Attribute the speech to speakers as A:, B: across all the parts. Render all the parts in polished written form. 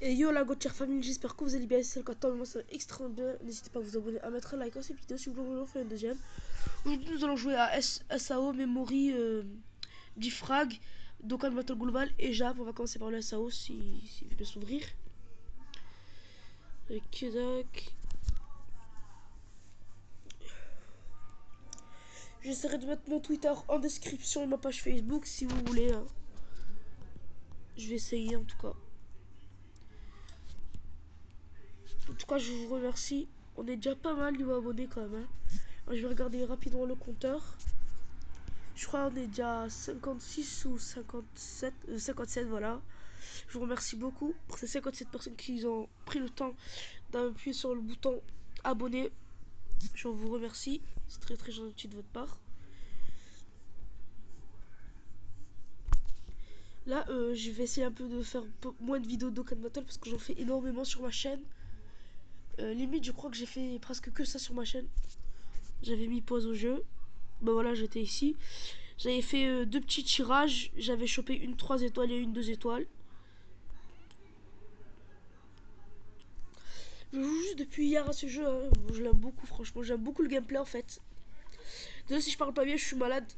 A: Et yo la Gauthier Family, j'espère que vous allez bien, c'est le cas de moi, c'est extrêmement bien. N'hésitez pas à vous abonner, à mettre un like à cette vidéo si vous voulez en faire une deuxième. Aujourd'hui nous allons jouer à SAO Memory Diffrag, Dokkan Battle Global et Jab. On va commencer par le SAO si veut bien s'ouvrir. Kedak. J'essaierai de mettre mon Twitter en description et ma page Facebook si vous voulez. Hein. Je vais essayer en tout cas. En tout cas, je vous remercie. On est déjà pas mal niveau abonnés quand même. Hein. Alors, je vais regarder rapidement le compteur. Je crois qu'on est déjà à 56 ou 57, 57 voilà. Je vous remercie beaucoup pour ces 57 personnes qui ont pris le temps d'appuyer sur le bouton abonner. Je vous remercie. C'est très très gentil de votre part. Là, je vais essayer un peu de faire moins de vidéos Dokkan Battle parce que j'en fais énormément sur ma chaîne. Limite, je crois que j'ai fait presque que ça sur ma chaîne. J'avais mis pause au jeu. Ben voilà, j'étais ici. J'avais fait deux petits tirages. J'avais chopé une 3 étoiles et une 2 étoiles. Je joue juste depuis hier à ce jeu. Hein. Je l'aime beaucoup, franchement. J'aime beaucoup le gameplay en fait. Désolé si je parle pas bien, je suis malade.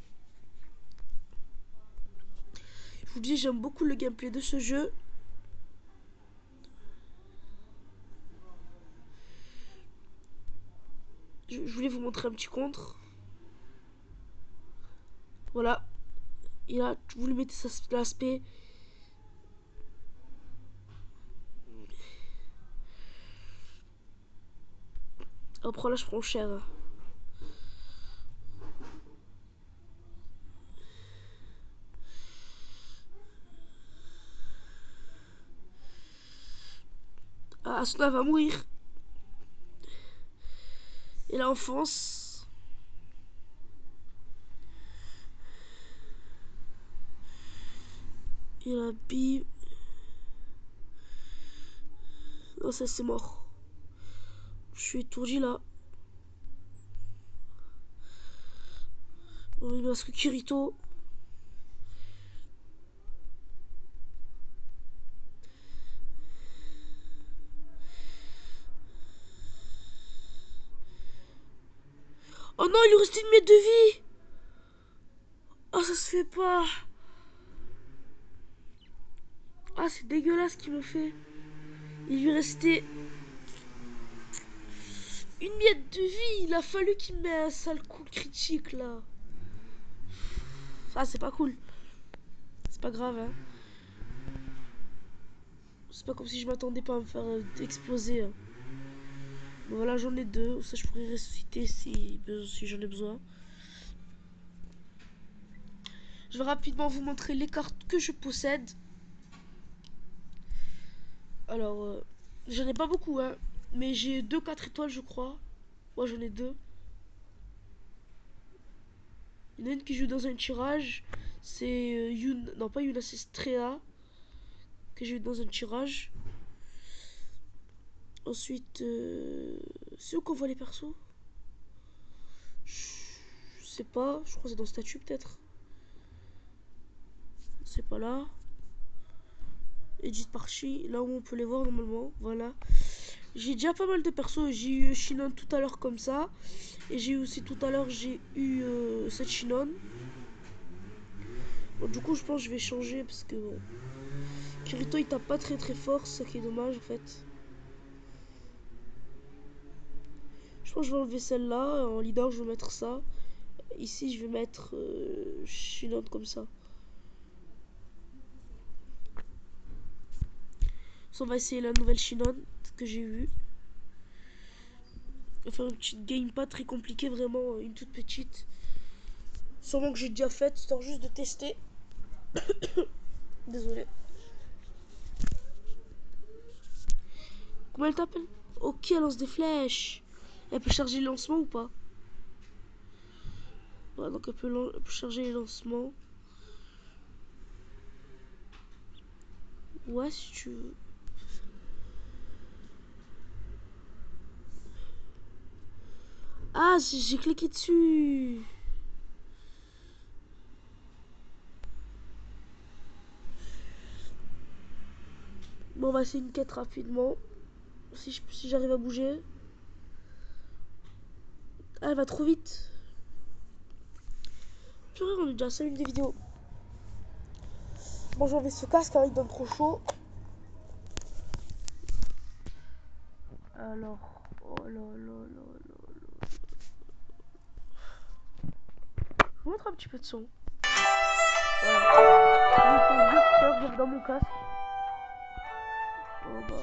A: Je vous dis, j'aime beaucoup le gameplay de ce jeu. Je voulais vous montrer un petit contre. Voilà. Et là, vous lui mettez l'aspect. Après là, je prends cher. Ah, Asuna va mourir. Et là, on fonce. Et là, bim. Non, ça c'est mort. Je suis étourdi là. Bon, il me reste que Kirito. Oh non, il lui restait une miette de vie. Oh, ça se fait pas. Ah, c'est dégueulasse ce qu'il me fait. Il lui restait une miette de vie. Il a fallu qu'il me mette un sale coup critique là. Ah, c'est pas cool. C'est pas grave, hein. C'est pas comme si je m'attendais pas à me faire exploser. Hein. Bon, voilà, j'en ai deux. Ça, je pourrais ressusciter si j'en ai besoin. Je vais rapidement vous montrer les cartes que je possède. Alors, j'en ai pas beaucoup, hein. Mais j'ai deux 4 étoiles, je crois. Moi, j'en ai deux. Il y en a une qui joue dans un tirage. C'est Yuna. Non, pas Yuna, c'est Strea. Que j'ai eu dans un tirage. Ensuite, c'est où qu'on voit les persos? Je sais pas. Je crois que c'est dans statut, peut-être. C'est pas là. Edit Parchi. Là où on peut les voir normalement. Voilà. J'ai déjà pas mal de persos. J'ai eu Shinon tout à l'heure comme ça. Et j'ai aussi tout à l'heure, j'ai eu cette Shinon. Bon, du coup, je pense que je vais changer parce que bon. Kirito il tape pas très très fort, c'est ça qui est dommage en fait. Je pense que je vais enlever celle-là. En leader, je vais mettre ça. Ici, je vais mettre Shinon comme ça. On va essayer la nouvelle Shinon que j'ai eue. On va faire une petite game pas très compliquée, vraiment une toute petite. Sûrement que j'ai déjà faite, histoire juste de tester. Désolé. Comment elle t'appelle? Ok, elle lance des flèches. Elle peut charger les lancements ou pas? Ouais, donc elle peut charger les lancements. Ouais, si tu veux. Ah, j'ai cliqué dessus. Bon, on va essayer une quête rapidement. Si j'arrive à bouger. Ah, elle va trop vite. Purée, on est déjà à 5 minutes de vidéo. Bon, j'enlève ce casque car il donne trop chaud. Alors, oh là là là là. Je vous montre un petit peu de son. Voilà. Je dans mon casque. Oh bah.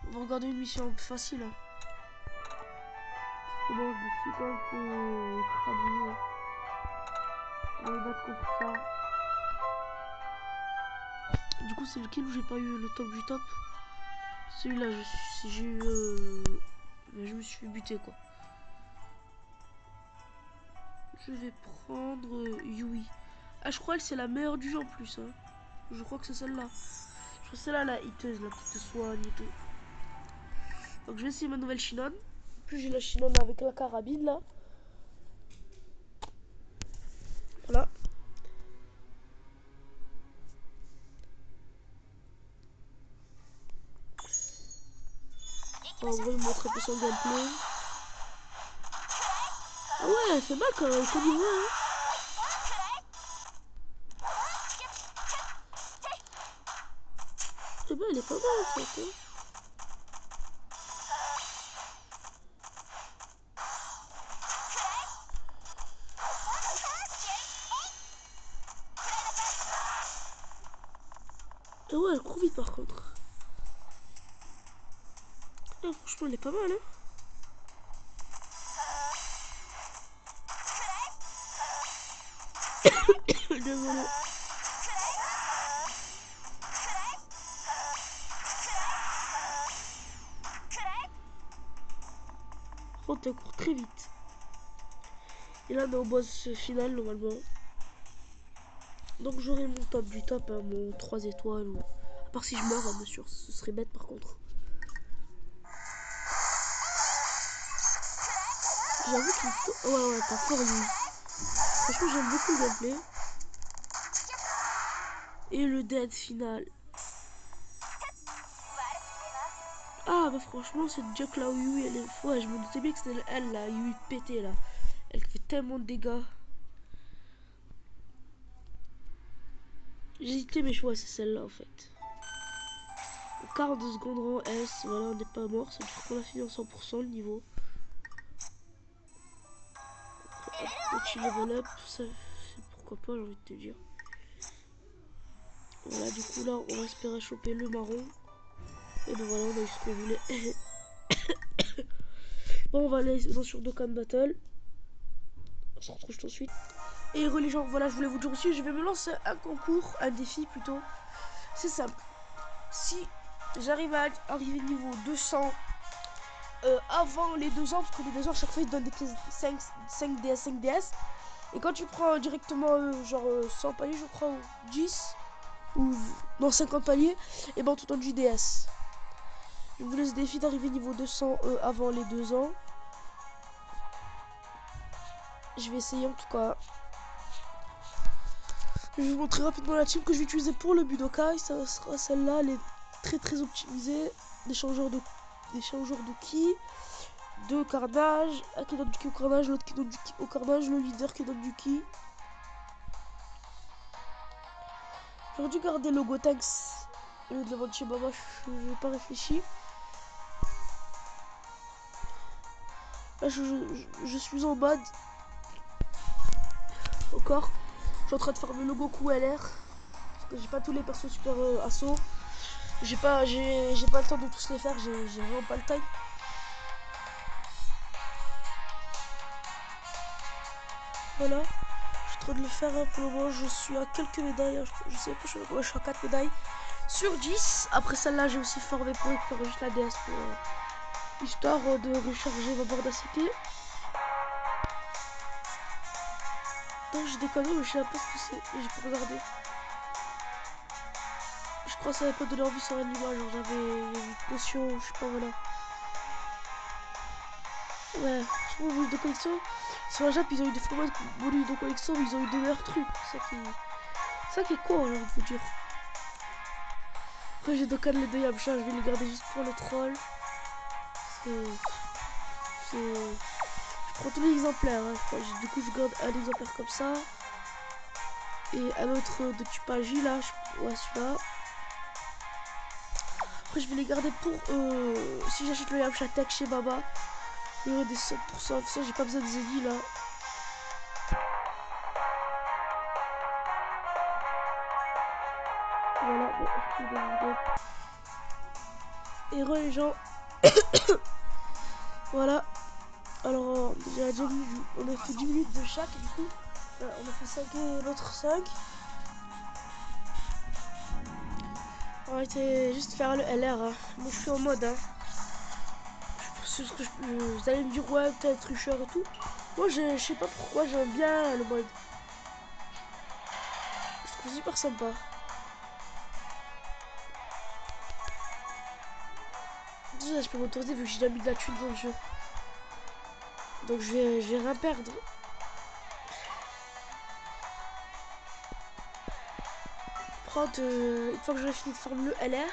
A: On va regarder une mission un peu facile. C'est bon, je me suis un peu crabouillé. On va me battre contre ça. Du coup, c'est lequel où j'ai pas eu le top du top? Celui-là, j'ai eu. Je me suis fait buter quoi. Je vais prendre Yui. Ah, je crois que c'est la meilleure du jeu en plus. Hein. Je crois que c'est celle-là. Je crois que c'est là la hiteuse, la qui te soigne et tout. Donc je vais essayer ma nouvelle Shinon. En plus j'ai la Shinon avec la carabine là. Voilà. On va vous montrer un peu son gameplay. Ah ouais, c'est mal quand même, qu'au niveau hein. Eh ben elle est pas mal en fait. Hein. Ah ouais, elle court vite par contre. Ah, franchement elle est pas mal hein. Désolé. Par contre elle court très vite. Et là on est au boss final normalement. Donc j'aurai mon top du top, hein, mon 3 étoiles. Ou... À part si je meurs, hein, bien sûr, ce serait bête par contre. J'avoue qu'il faut... Oh, ouais, t'as fort lui. Franchement, j'aime beaucoup le gameplay. Et le dead final. Ah, bah franchement, cette Jack là, Yui, elle est... Ouais, je me doutais bien que c'était elle, là, Yui pété, là. Elle fait tellement de dégâts. J'hésitais, mais je vois, c'est celle-là, en fait. Au quart de seconde rang S, voilà, on n'est pas mort. Ça veut dire qu'on a fini en 100% le niveau. Petit level up, ça, pourquoi pas, j'ai envie de te dire. Voilà, du coup, là, on va espérer choper le marron. Et donc voilà, on a eu ce qu'on voulait. Bon, on va aller dans sur Dokkan Battle. On se retrouve tout de suite. Et les gens, voilà, je voulais vous dire aussi, je vais me lancer un concours, un défi plutôt. C'est simple. Si j'arrive à arriver niveau 200 avant les 2 ans, parce que les 2 ans, à chaque fois, ils te donnent des pièces 5 DS, 5 DS. Et quand tu prends directement, genre 100 paliers, je crois, ou 10, ou non, 50 paliers, et ben on te donne du DS. Je vous laisse défi d'arriver niveau 200 avant les 2 ans. Je vais essayer en tout cas. Je vais vous montrer rapidement la team que je vais utiliser pour le Budokai. Ça sera celle-là, elle est très optimisée. D'échangeurs de ki, de carnage, un qui donne du ki au carnage, l'autre qui donne du ki au carnage, le leader qui donne du ki. J'aurais dû garder le Gotenks au lieu de le vendre chez Baba, je n'ai pas réfléchi. Là je suis en mode encore. Je suis en train de farmer le Goku LR. Parce que j'ai pas tous les persos super assaut. J'ai pas le temps de tous les faire, j'ai vraiment pas le time. Voilà, je suis en train de le faire hein, pour le moment. Je suis à quelques médailles, hein. Je sais pas, je suis à 4 médailles sur 10. Après celle-là, j'ai aussi formé pour récupérer juste la DS pour histoire de recharger ma barre d'ACT. Non, j'ai déconné, mais je sais pas ce que c'est. J'ai pas regardé. Je crois que ça avait pas donné envie sur un niveau, genre j'avais une potion, je sais pas, voilà. Ouais, je trouve bonus de collection. Sur la Jap, ils ont eu des formats de bonus de collection, mais ils ont eu de meilleurs trucs. Ça qui est con, j'ai envie de vous dire. Après j'ai Dokkan les deux Yamcha, je vais les garder juste pour le troll. Je prends tous les exemplaires, hein. Du coup je garde un exemplaire comme ça. Et un autre de Tupaji là, ouais celui-là. Après je vais les garder pour si j'achète le Yamcha Tech chez Baba. Il y aurait des 100%, de toute façon j'ai pas besoin de Zeddy là. Voilà, bon, et re les gens. Voilà. Alors on a fait 10 minutes de chaque du coup. On a fait 5 et l'autre 5. On va juste faire le LR. Hein. Moi je suis en mode. Hein. Vous allez me dire ouais t'es tricheur et tout. Moi je sais pas pourquoi j'aime bien le mode. Je trouve super sympa. Déjà je peux m'autoriser vu que j'ai déjà mis de la thune dans le jeu. Donc je vais rien perdre. Une fois que j'aurai fini de farmer le LR.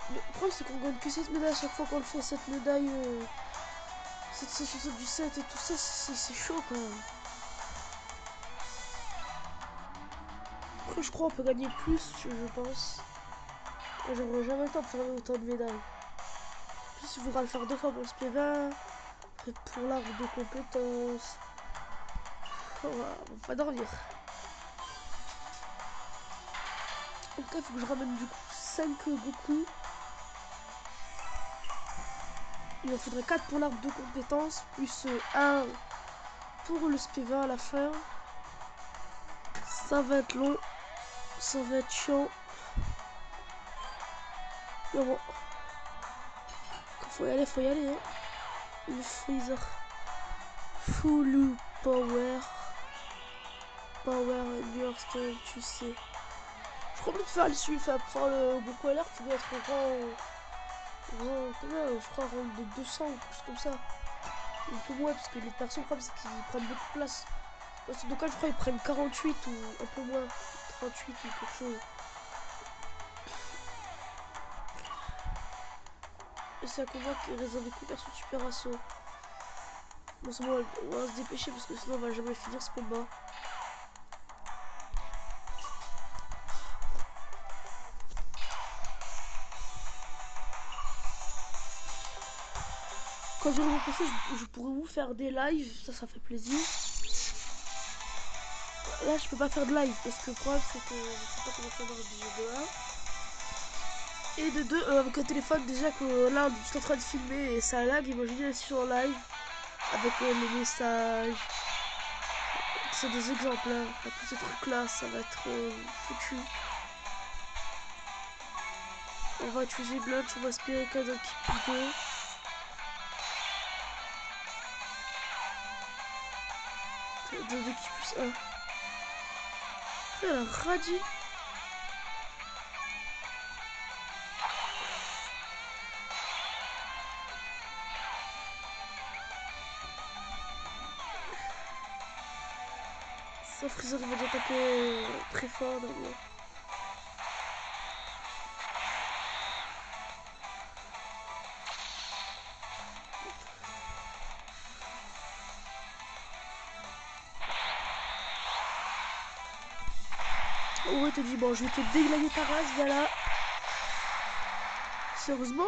A: Mais le problème c'est qu'on gagne que cette médaille à chaque fois qu'on fait cette médaille. Cette chose du 7 et tout ça, c'est chaud quand même. Après je crois on peut gagner plus, je pense. J'aurai jamais le temps de faire autant de médailles. En plus il faudra le faire 2 fois pour le SP20. Après pour l'arbre de compétences. On va pas dormir. Ok, il faut que je ramène du coup 5 Goku. Il en faudrait 4 pour l'arbre de compétences, plus 1 pour le SP20 à la fin. Ça va être long, ça va être chiant. Mais bon, quand faut y aller. Hein. Le Freezer. Full Power. Power New York Style, tu sais. Je crois plus de faire le suivi, faire le Goku LR qui doit être combien, je crois de 200 ou quelque chose comme ça. Un peu moins parce que les persos le problème c'est qu'ils prennent beaucoup de place. Parce que donc je crois ils prennent 48 ou un peu moins. 38 ou quelque chose. Et c'est un combat qui réserve des coups perso super assaut. Bon c'est bon, on va se dépêcher parce que sinon on va jamais finir ce combat. Quand j'aurai mon PC, je pourrai vous faire des lives, ça fait plaisir. Là, je peux pas faire de live parce que le problème, c'est que je sais pas comment ça marche déjà de 1. Et de 2, avec un téléphone, déjà que là, je suis en train de filmer et ça lag. Imaginez si je suis en live avec les messages. C'est des exemples, hein. Enfin, tous ces trucs-là, ça va être foutu. On va utiliser Blunt, on va aspirer qu'un équipe 2. Deux équipes plus 1. Elle a radis. Ça, Freezer il va déjà taper très fort d'ailleurs. Oh, il te dit bon, je vais te déglayer ta race, voilà. Sérieusement?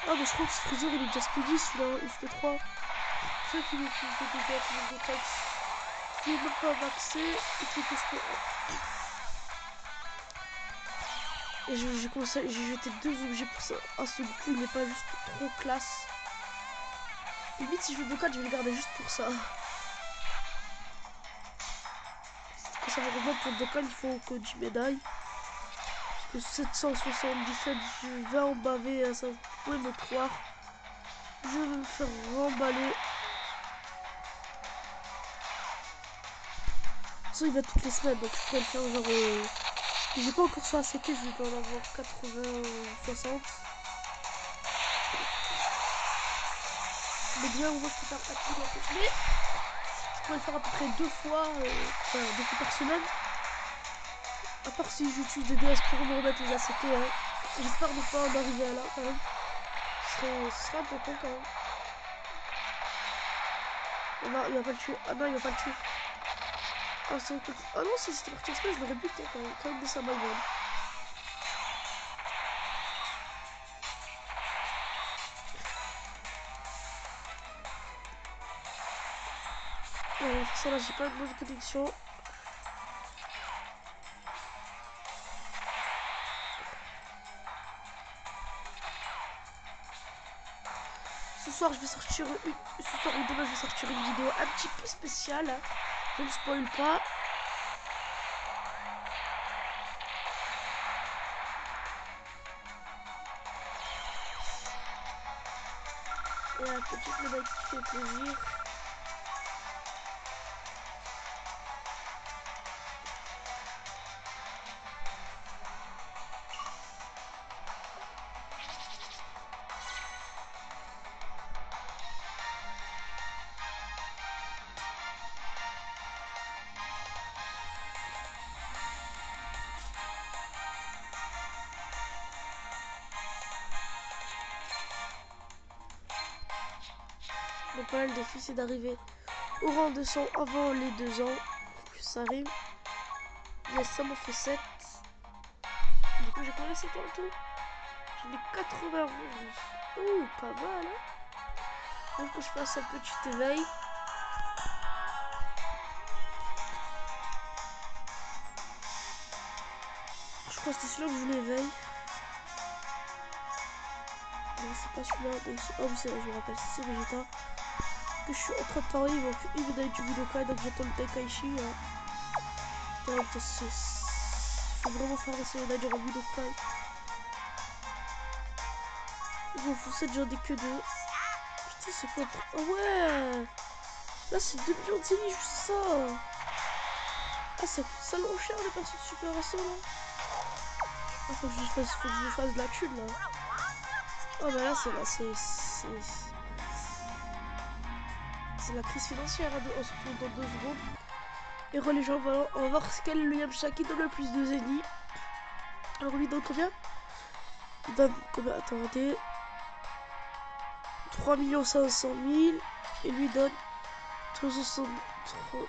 A: Ah, mais je crois que ce Freezer il est déjà speedy, celui-là, il fait 3. C'est ça qu'il est fait de dégâts, il est taxe. Il est même pas maxé, il fait que ce que. Et j'ai jeté 2 objets pour ça. Ah, ce Goku il n'est pas juste trop classe. Limite, si je veux Dokkan, je vais le garder juste pour ça. Quand ça va revenir pour Dokkan, il faut que 10 médailles. Parce que 777, je vais en baver, ça vous pouvez me croire. Je vais me faire remballer. De toute façon, il va toutes les semaines, donc je pourrais le faire genre. J'ai pas encore ça assez que je dois en avoir 80 ou 60. Mais bien, au moins, je peux faire un peu dans le. Mais je pourrais le faire à peu près 2 fois, enfin 2 fois par semaine. À part si j'utilise des DS pour me remettre les ACT, hein. J'espère ne pas en arriver à là quand même. Ce serait un peu con quand même. Oh non, il va pas le tuer. Ah non, il va pas le tuer. Ah, oh non, si c'était parti exprès, je l'aurais buté quand même de sa main. Ouais, ça là, j'ai pas de bonne connexion. Ce soir, je vais sortir ce soir ou demain, je vais sortir une vidéo un petit peu spéciale. Hein. Je ne spoil pas. Et la petite médaille qui fait plaisir. Donc voilà, le défi c'est d'arriver au rang 200 avant les 2 ans. Que ça arrive. Yes, ça m'en fait 7. Du coup, j'ai combien 7 en tout? J'en ai 91. Ouh, pas mal, hein. Donc, je fasse un petit éveil. Je crois que c'était celui-là que je voulais éveiller. Non, c'est pas celui-là. Oh oui, c'est vrai, je me rappelle. C'est Vegeta. Que je suis en train de parler. Il manque une médaille du Budokai. Donc, j'attends le Tenkaichi. Ouais, faut vraiment faire essayer d'aller en Budokai. Ils vont foncer, j'en ai que 2. Putain, c'est quoi? Oh ouais! Là, c'est 2 millions de zénith, juste ça! Ah, ça coûte salement cher les persos de Super Assaut là! Ah, faut que je fasse de la thune là! Oh, bah là, c'est la crise financière, hein, on se retrouve dans 2 secondes. Et les gens, on va voir quel est le Yamcha qui donne le plus de zénith. Alors, lui, il donne combien? Il donne combien? Attendez. 3 500 000. Et lui donne 3 500 000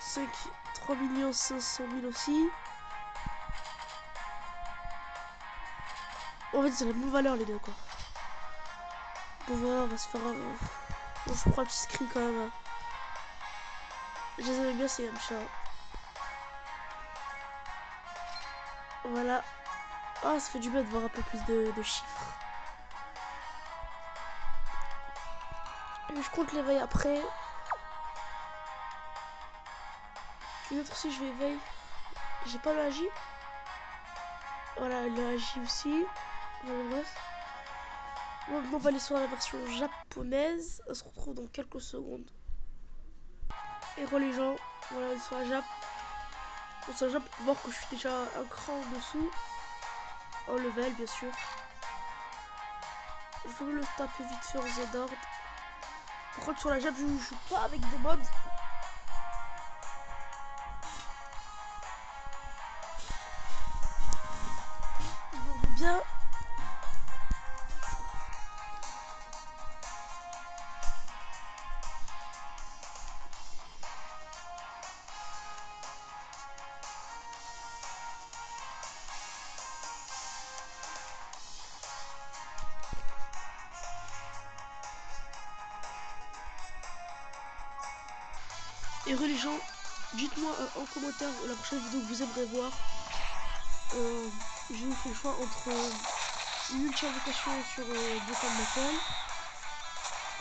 A: aussi. En fait, c'est la même valeur les deux quoi. Bon, voilà, on va se faire un. Bon, je prends un petit screen quand même. Hein. Je les aime bien ces Yamcha. Voilà. Ah, ça fait du bien de voir un peu plus de chiffres. Et je compte l'éveil après. Une autre aussi, je vais éveiller. J'ai pas le Agi. Voilà, le Agi aussi. Voilà, bref. Bon, on va aller sur la version japonaise. On se retrouve dans quelques secondes. Et les gens, voilà, sur la Jap. Sur la Jap, pour voir que je suis déjà un cran en dessous. En level, bien sûr. Je vais le taper vite fait en Z-Ord. Par contre, sur la Jap, je joue pas avec des mods. Bien. Et les gens, dites-moi en commentaire la prochaine vidéo que vous aimeriez voir. Je vous fais le choix entre une ultra-invocation sur Dokkan Battle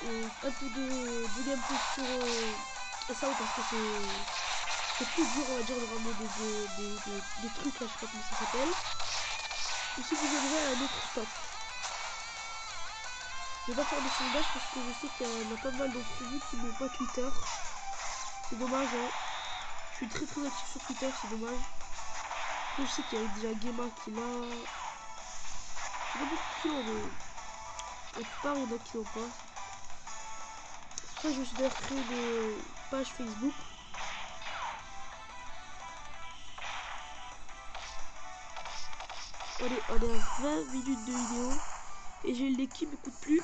A: et un peu de gameplay sur SAO parce que c'est plus dur on va dire de ramener des trucs là, je sais pas comment ça s'appelle. Ou si vous aimeriez un autre top. Je vais pas faire de sondage parce que je sais qu'il y en a pas mal d'entre vous qui n'ont pas Twitter. C'est dommage hein. Je suis très actif sur Twitter, c'est dommage. Je sais qu'il y a déjà Gema qui l'a. Il y a beaucoup qui l'ont, mais la plupart il y en a qui l'ont pas. Après, je me suis d'ailleurs créé une page Facebook. Allez, on est à 20 minutes de vidéo. Et j'ai le nez qui m'écoute plus.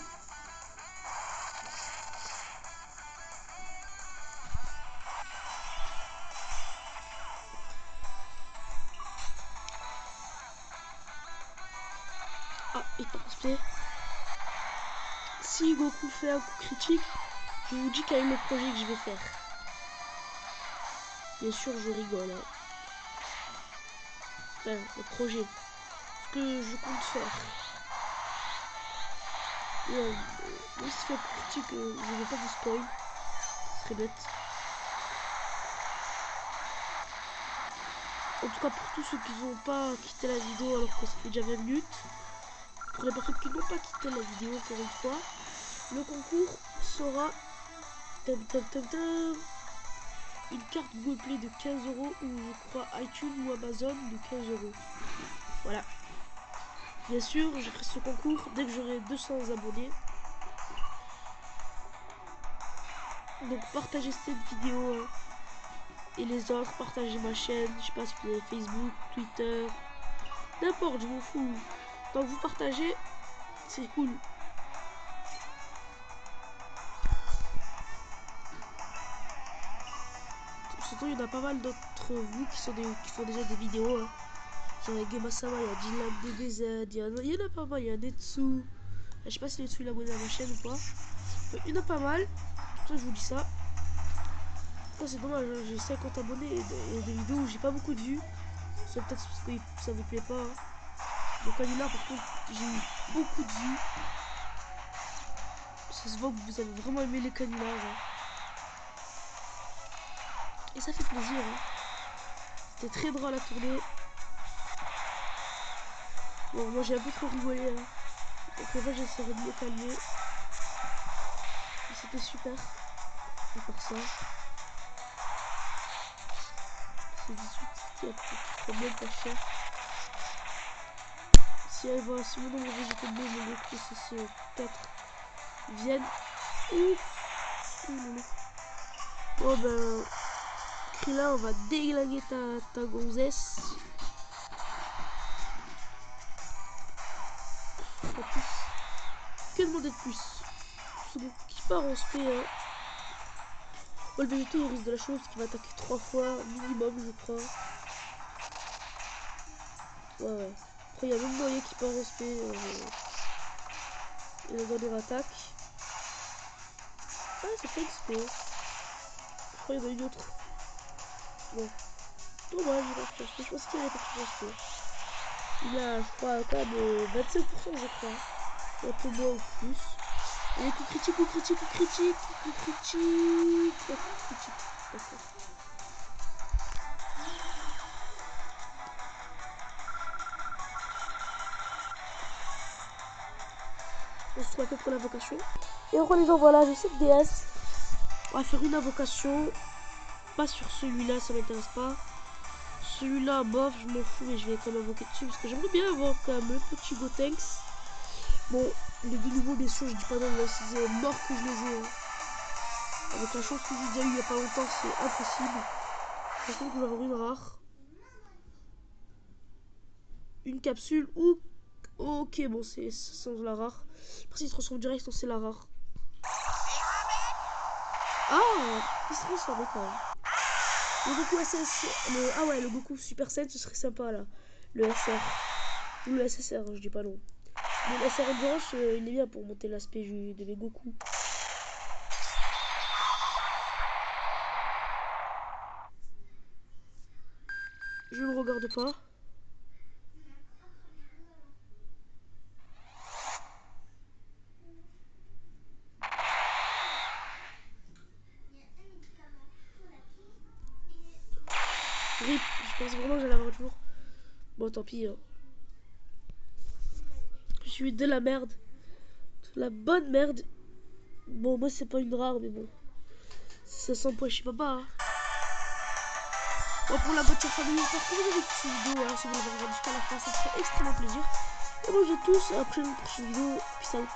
A: Ah, il part respect. Si Goku fait un coup critique, je vous dis quel est le projet que je vais faire. Bien sûr, je rigole. Hein. Enfin, le projet. Ce que je compte faire. Même si c'est un coup critique, je ne vais pas vous spoil. Ce serait bête. En tout cas, pour tous ceux qui n'ont pas quitté la vidéo alors que ça fait déjà 20 minutes. Pour les personnes qui n'ont pas quitté la vidéo, encore une fois, le concours sera une carte Google Play de 15 € ou je crois iTunes ou Amazon de 15 €. Voilà. Bien sûr, je ferai ce concours dès que j'aurai 200 abonnés. Donc partagez cette vidéo et les autres, partagez ma chaîne, je sais pas si vous avez Facebook, Twitter, n'importe, je m'en fous. Tant que vous partagez, c'est cool. Surtout, il y en a pas mal d'entre vous qui font déjà des vidéos. Hein. Genre, il y a Gemasama, il y a Dylan DBZ, il y en a pas mal, il y a Netsu. Je sais pas si Netsu est abonné à ma chaîne ou pas. Il y en a pas mal. Pour ça, je vous dis ça. C'est dommage, hein. J'ai 50 abonnés et des vidéos où j'ai pas beaucoup de vues. C'est peut-être parce que ça vous plaît pas. Hein. Donc, là, par contre, j'ai eu beaucoup de vues. Ça se voit que vous avez vraiment aimé les canulars. Hein. Et ça fait plaisir. Hein. C'était très drôle à tourner. Bon, moi j'ai un peu trop rigolé. Hein. Donc en fait, j'essaierai de me calmer. Et c'était super. Et pour ça. C'est 18, c'était même pas cher. Si elle voit si mon nombre de végétaux bleus, mon Goku, c'est 4 viennent. Ouf. Bon ben. Krillin, on va déglinguer ta gonzesse. Pas plus. Que demander de plus? Ce Goku qui part en SP. Hein. Bon, le végétal il risque de la chose qui va attaquer 3 fois minimum, je crois. Ouais. Après, il y a même moyen qui part en SP. Et la dernière attaque. Ah, c'est pas XP. Je crois qu'il y en a une autre. Bon. Dommage, je pense qu'il avait pas en SP. Il a, je crois, quand même 25%, je crois. Un peu moins ou plus. Et coup critique, coup critique, coup critique, coup critique. Coup critique. D'accord. On se trouve un peu pour l'invocation. Et encore les gens, voilà, j'ai cette DS. On va faire une invocation. Pas sur celui-là, ça m'intéresse pas. Celui-là, bof, je m'en fous, mais je vais quand même invoquer dessus parce que j'aimerais bien avoir quand même le petit Gotenks. Bon, les deux nouveaux, bien sûr, je dis pas non, là, c'est mort que je les ai. Hein. Avec la chance que j'ai déjà eu il y a pas longtemps, c'est impossible. Par contre, je vais avoir une rare. Une capsule ou. Ok, bon, c'est sans la rare. Après, s'il se transforme direct, c'est la rare. Ah, il se transforme quand même. Le Goku SS. Ah ouais, le Goku Super Saiyan, ce serait sympa là. Le SR. Ou le SSR, je dis pas non. Mais le SR Endurance, il est bien pour monter l'aspect de mes Goku. Je ne regarde pas. RIP, je pense vraiment que j'allais avoir toujours. Bon, tant pis. Hein. Je suis de la merde. De la bonne merde. Bon, moi, c'est pas une rare, mais bon. Ça sent poids chez papa. Hein. Bon, pour la bonne famille, j'espère que vous avez kiffé cette vidéo. Hein, si vous l'avez regardé jusqu'à la fin, ça me ferait extrêmement plaisir. Et moi, je tous. Après une prochaine vidéo. Peace out.